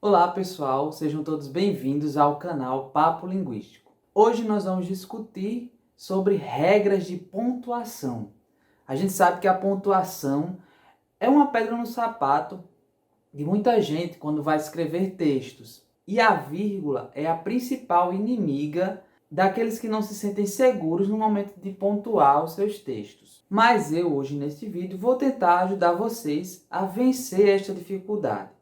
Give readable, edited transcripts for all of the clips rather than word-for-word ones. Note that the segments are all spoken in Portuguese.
Olá pessoal, sejam todos bem-vindos ao canal Papo Linguístico. Hoje nós vamos discutir sobre regras de pontuação. A gente sabe que a pontuação é uma pedra no sapato de muita gente quando vai escrever textos. E a vírgula é a principal inimiga daqueles que não se sentem seguros no momento de pontuar os seus textos. Mas eu hoje neste vídeo vou tentar ajudar vocês a vencer esta dificuldade.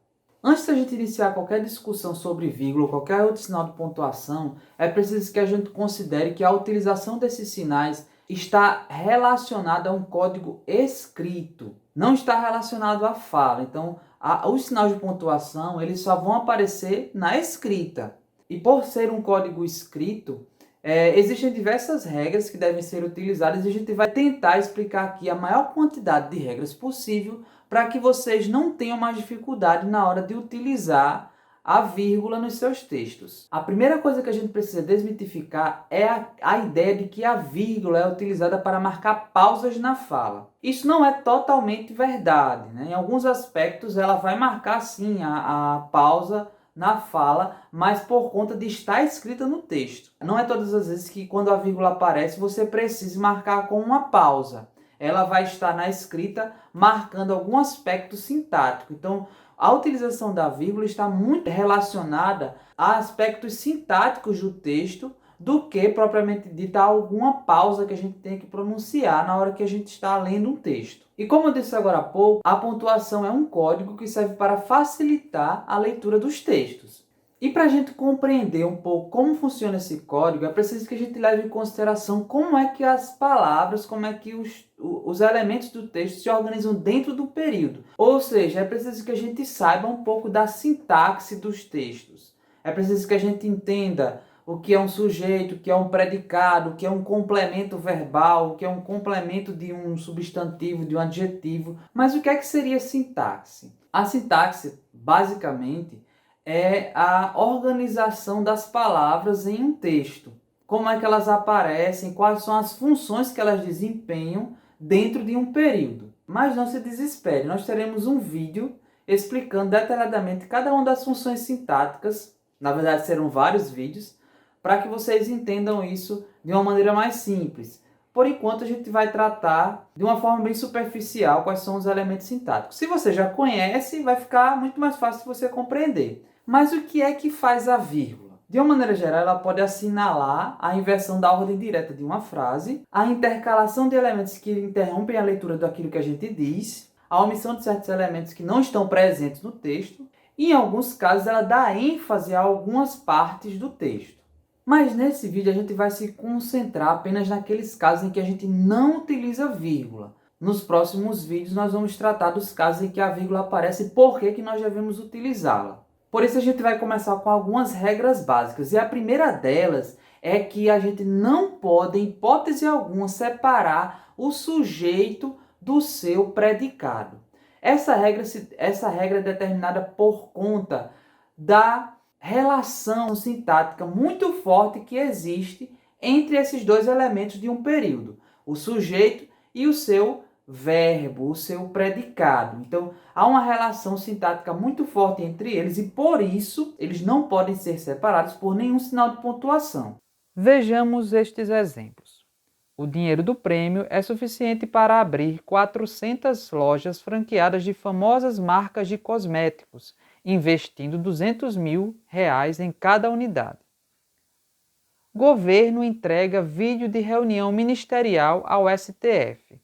Antes da gente iniciar qualquer discussão sobre vírgula ou qualquer outro sinal de pontuação, é preciso que a gente considere que a utilização desses sinais está relacionada a um código escrito, não está relacionado à fala. Então, os sinais de pontuação eles só vão aparecer na escrita. E por ser um código escrito, existem diversas regras que devem ser utilizadas e a gente vai tentar explicar aqui a maior quantidade de regras possível para que vocês não tenham mais dificuldade na hora de utilizar a vírgula nos seus textos. A primeira coisa que a gente precisa desmitificar é a ideia de que a vírgula é utilizada para marcar pausas na fala. Isso não é totalmente verdade, né? Em alguns aspectos ela vai marcar sim a pausa na fala, mas por conta de estar escrita no texto. Não é todas as vezes que quando a vírgula aparece você precisa marcar com uma pausa. Ela vai estar na escrita marcando algum aspecto sintático. Então, a utilização da vírgula está muito relacionada a aspectos sintáticos do texto do que propriamente dita alguma pausa que a gente tem que pronunciar na hora que a gente está lendo um texto. E como eu disse agora há pouco, a pontuação é um código que serve para facilitar a leitura dos textos. E para a gente compreender um pouco como funciona esse código, é preciso que a gente leve em consideração como é que as palavras, como é que os elementos do texto se organizam dentro do período. Ou seja, é preciso que a gente saiba um pouco da sintaxe dos textos. É preciso que a gente entenda o que é um sujeito, o que é um predicado, o que é um complemento verbal, o que é um complemento de um substantivo, de um adjetivo. Mas o que é que seria sintaxe? A sintaxe, basicamente, é a organização das palavras em um texto. Como é que elas aparecem, quais são as funções que elas desempenham dentro de um período. Mas não se desespere, nós teremos um vídeo explicando detalhadamente cada uma das funções sintáticas, na verdade serão vários vídeos, para que vocês entendam isso de uma maneira mais simples. Por enquanto a gente vai tratar de uma forma bem superficial quais são os elementos sintáticos. Se você já conhece, vai ficar muito mais fácil de você compreender. Mas o que é que faz a vírgula? De uma maneira geral, ela pode assinalar a inversão da ordem direta de uma frase, a intercalação de elementos que interrompem a leitura daquilo que a gente diz, a omissão de certos elementos que não estão presentes no texto, e em alguns casos ela dá ênfase a algumas partes do texto. Mas nesse vídeo a gente vai se concentrar apenas naqueles casos em que a gente não utiliza vírgula. Nos próximos vídeos nós vamos tratar dos casos em que a vírgula aparece e por que nós devemos utilizá-la. Por isso a gente vai começar com algumas regras básicas. E a primeira delas é que a gente não pode, em hipótese alguma, separar o sujeito do seu predicado. Essa regra é determinada por conta da relação sintática muito forte que existe entre esses dois elementos de um período, o sujeito e o seu verbo, o seu predicado. Então, há uma relação sintática muito forte entre eles e, por isso, eles não podem ser separados por nenhum sinal de pontuação. Vejamos estes exemplos. O dinheiro do prêmio é suficiente para abrir 400 lojas franqueadas de famosas marcas de cosméticos, investindo R$ 200 mil em cada unidade. Governo entrega vídeo de reunião ministerial ao STF.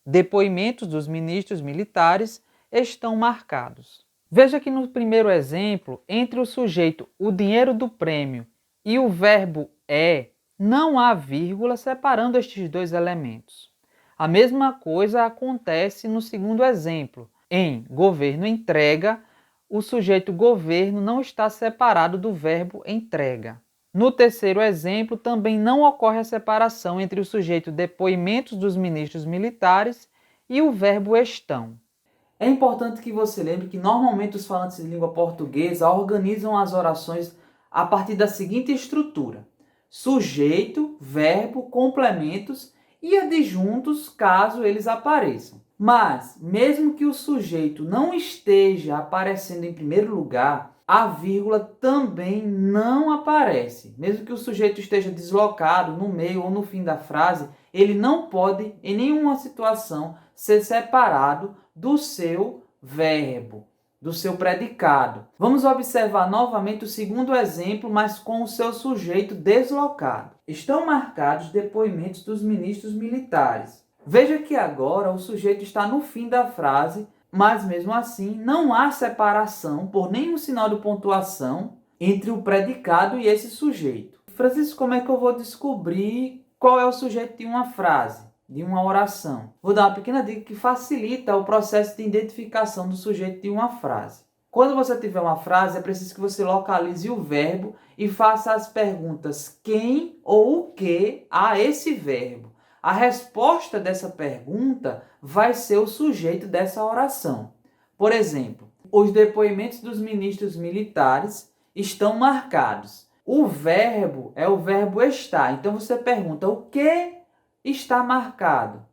Depoimentos dos ministros militares estão marcados. Veja que no primeiro exemplo, entre o sujeito o dinheiro do prêmio e o verbo é, não há vírgula separando estes dois elementos. A mesma coisa acontece no segundo exemplo. Em governo entrega, o sujeito governo não está separado do verbo entrega. No terceiro exemplo, também não ocorre a separação entre o sujeito depoimentos dos ministros militares e o verbo estão. É importante que você lembre que normalmente os falantes de língua portuguesa organizam as orações a partir da seguinte estrutura: sujeito, verbo, complementos e adjuntos, caso eles apareçam. Mas, mesmo que o sujeito não esteja aparecendo em primeiro lugar, a vírgula também não aparece. Mesmo que o sujeito esteja deslocado no meio ou no fim da frase, ele não pode, em nenhuma situação, ser separado do seu verbo, do seu predicado. Vamos observar novamente o segundo exemplo, mas com o seu sujeito deslocado. Estão marcados depoimentos dos ministros militares. Veja que agora o sujeito está no fim da frase, mas mesmo assim não há separação por nenhum sinal de pontuação entre o predicado e esse sujeito. Francisco, como é que eu vou descobrir qual é o sujeito de uma frase, de uma oração? Vou dar uma pequena dica que facilita o processo de identificação do sujeito de uma frase. Quando você tiver uma frase, é preciso que você localize o verbo e faça as perguntas quem ou o que a esse verbo. A resposta dessa pergunta vai ser o sujeito dessa oração. Por exemplo, os depoimentos dos ministros militares estão marcados. O verbo é o verbo estar. Então você pergunta o que está marcado?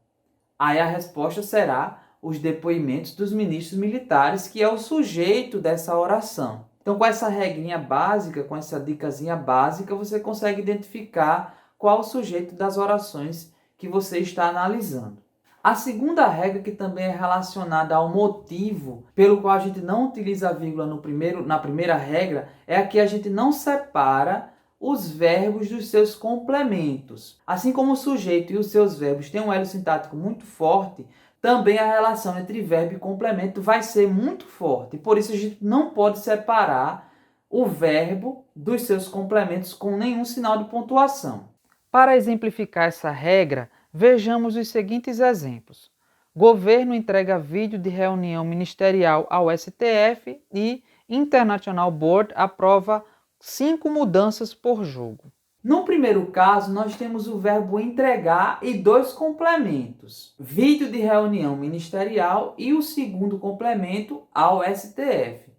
Aí a resposta será os depoimentos dos ministros militares, que é o sujeito dessa oração. Então, com essa regrinha básica, com essa dicasinha básica, você consegue identificar qual o sujeito das orações que você está analisando. A segunda regra, que também é relacionada ao motivo pelo qual a gente não utiliza a vírgula na primeira regra, é a que a gente não separa os verbos dos seus complementos. Assim como o sujeito e os seus verbos têm um elo sintático muito forte, também a relação entre verbo e complemento vai ser muito forte. Por isso a gente não pode separar o verbo dos seus complementos com nenhum sinal de pontuação. Para exemplificar essa regra, vejamos os seguintes exemplos. Governo entrega vídeo de reunião ministerial ao STF e International Board aprova 5 mudanças por jogo. No primeiro caso, nós temos o verbo entregar e 2 complementos. Vídeo de reunião ministerial e o segundo complemento ao STF.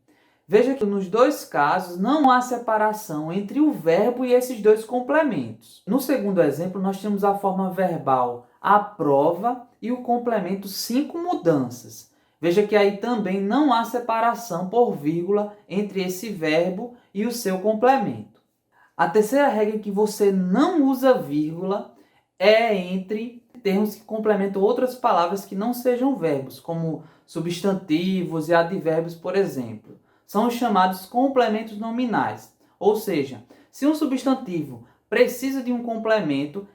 Veja que nos dois casos não há separação entre o verbo e esses 2 complementos. No segundo exemplo, nós temos a forma verbal aprova e o complemento 5 mudanças. Veja que aí também não há separação por vírgula entre esse verbo e o seu complemento. A terceira regra, que você não usa vírgula, é entre termos que complementam outras palavras que não sejam verbos, como substantivos e advérbios, por exemplo. São os chamados complementos nominais. Ou seja, se um substantivo precisa de um complemento,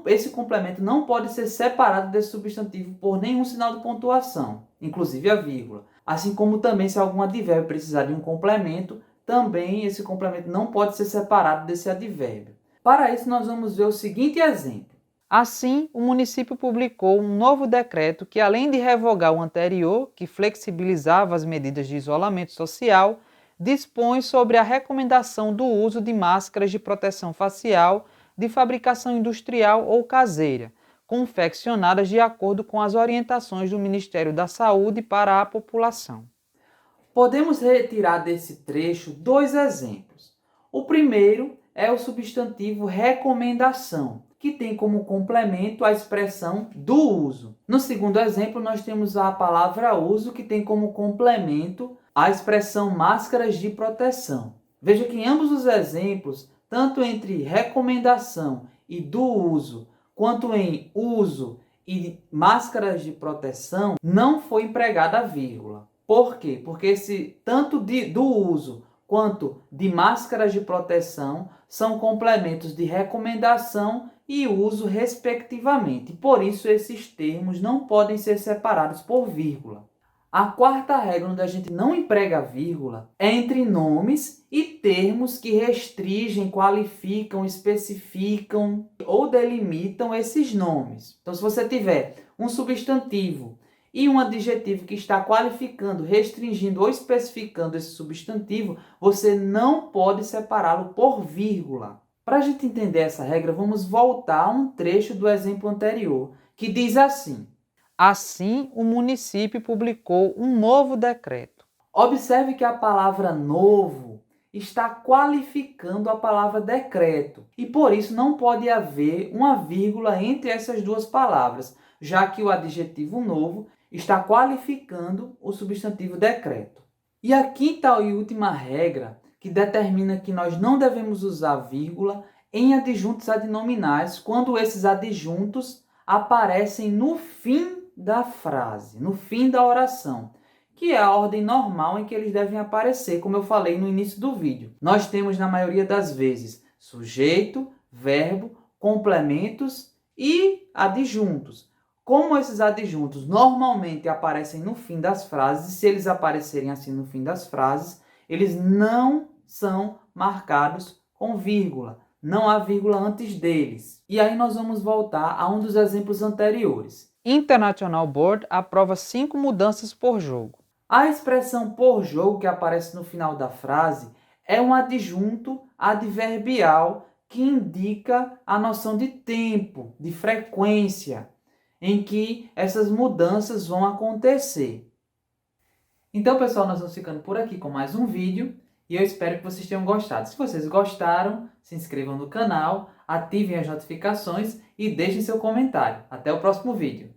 esse complemento não pode ser separado desse substantivo por nenhum sinal de pontuação, inclusive a vírgula. Assim como também se algum advérbio precisar de um complemento, também esse complemento não pode ser separado desse advérbio. Para isso, nós vamos ver o seguinte exemplo. Assim, o município publicou um novo decreto que, além de revogar o anterior, que flexibilizava as medidas de isolamento social, dispõe sobre a recomendação do uso de máscaras de proteção facial de fabricação industrial ou caseira, confeccionadas de acordo com as orientações do Ministério da Saúde para a população. Podemos retirar desse trecho 2 exemplos. O primeiro é o substantivo recomendação, que tem como complemento a expressão do uso. No segundo exemplo, nós temos a palavra uso, que tem como complemento a expressão máscaras de proteção. Veja que em ambos os exemplos, tanto entre recomendação e do uso, quanto em uso e máscaras de proteção, não foi empregada a vírgula. Por quê? Porque tanto do uso quanto de máscaras de proteção são complementos de recomendação e uso, respectivamente. Por isso, esses termos não podem ser separados por vírgula. A quarta regra, onde a gente não emprega vírgula, é entre nomes e termos que restringem, qualificam, especificam ou delimitam esses nomes. Então, se você tiver um substantivo e um adjetivo que está qualificando, restringindo ou especificando esse substantivo, você não pode separá-lo por vírgula. Para a gente entender essa regra, vamos voltar a um trecho do exemplo anterior, que diz assim: assim, o município publicou um novo decreto. Observe que a palavra novo está qualificando a palavra decreto, e por isso não pode haver uma vírgula entre essas duas palavras, já que o adjetivo novo está qualificando o substantivo decreto. E a quinta e última regra, que determina que nós não devemos usar vírgula em adjuntos adnominais quando esses adjuntos aparecem no fim da frase, no fim da oração, que é a ordem normal em que eles devem aparecer, como eu falei no início do vídeo. Nós temos, na maioria das vezes, sujeito, verbo, complementos e adjuntos. Como esses adjuntos normalmente aparecem no fim das frases, se eles aparecerem assim no fim das frases, eles não são marcados com vírgula. Não há vírgula antes deles. E aí nós vamos voltar a um dos exemplos anteriores. International Board aprova 5 mudanças por jogo. A expressão por jogo que aparece no final da frase é um adjunto adverbial que indica a noção de tempo, de frequência, em que essas mudanças vão acontecer. Então, pessoal, nós vamos ficando por aqui com mais um vídeo e eu espero que vocês tenham gostado. Se vocês gostaram, se inscrevam no canal, ativem as notificações e deixem seu comentário. Até o próximo vídeo.